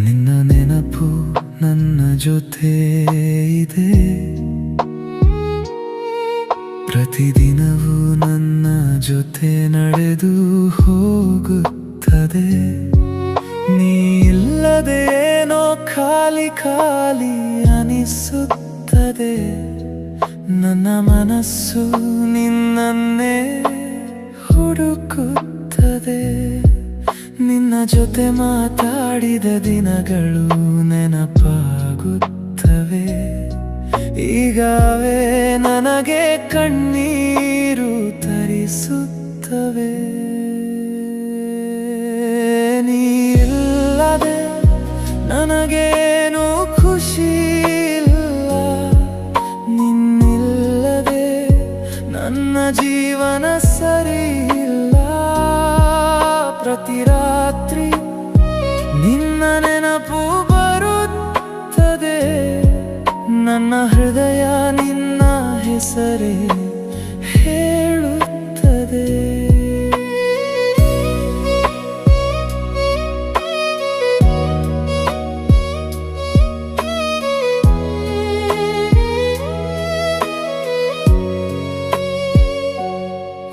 ನಿನ್ನ ನೆನಪು ನನ್ನ ಜೊತೆ ಇದೆ, ಪ್ರತಿದಿನವೂ ನನ್ನ ಜೊತೆ ನಡೆದು ಹೋಗುತ್ತದೆ. ನೀ ಇಲ್ಲದೆ ಏನೋ ಖಾಲಿ ಖಾಲಿ ಅನಿಸುತ್ತದೆ. ನನ್ನ ಮನಸ್ಸು ನಿನ್ನನ್ನೇ ಹುಡುಕುತ್ತದೆ. ನಿನ್ನ ಜೊತೆ ಮಾತಾಡಿದ ದಿನಗಳು ನೆನಪಾಗುತ್ತವೆ. ಈಗವೇ ನನಗೆ ಕಣ್ಣೀರು ತರಿಸುತ್ತವೆ. ನೀ ಇಲ್ಲದೆ ನನಗೇನು ಖುಷಿ ಇಲ್ಲ, ನಿನ್ನಿಲ್ಲದೆ ನನ್ನ ಜೀವನ ಸರಿ ಇಲ್ಲ. ಪ್ರತಿ ರಾತ್ರಿ ನಿನ್ನ ನೆನಪು ಬರುತ್ತದೆ. ನನ್ನ ಹೃದಯ ನಿನ್ನ ಹೆಸರೇ ಹೇಳುತ್ತದೆ.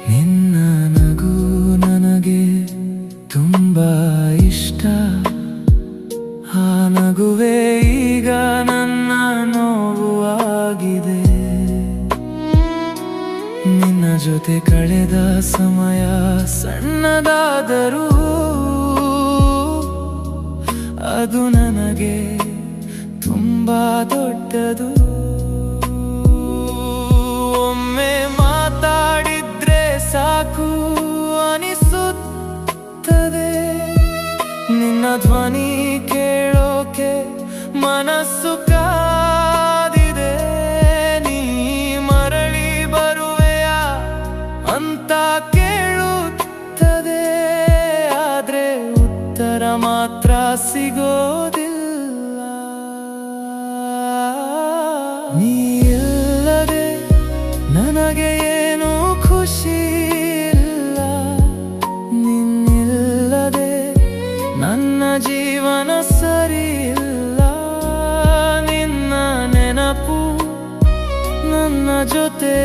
ನಿನ್ನ ನಗು ನನಗೆ ತುಂಬಾ ಇಷ್ಟ. ಆ ನಗುವೇ ಈಗ ನನ್ನ ನೋವು ಆಗಿದೆ. ನಿನ್ನ ಜೊತೆ ಕಳೆದ ಸಮಯ ಸಣ್ಣದಾದರೂ ಅದು ನನಗೆ ತುಂಬಾ ದೊಡ್ಡದು. ಒಮ್ಮೆ ಮಾತಾಡಿದ್ರೆ ಸಾಕು ಅನಿಸುತ್ತದೆ. ನಿನ್ನ ಧ್ವನಿ ಕೇಳೋಕೆ ಮನಸ್ಸು ಕಾದಿದೆ. ನೀ ಮರಳಿ ಬರುವೆಯ ಅಂತ ಕೇಳುತ್ತದೆ. ಆದ್ರೆ ಉತ್ತರ ಮಾತ್ರ ಸಿಗೋದಿಲ್ಲ. ನೀ ಇಲ್ಲದೆ ನನಗೆ ಏನು ಖುಷಿ ಇಲ್ಲ, ನಿನ್ನಿಲ್ಲದೆ ನನ್ನ ಜೀವನ ಸರಿ ಇಲ್ಲ. ನಿನ್ನ ನೆನಪು ನನ್ನ ಜೊತೆ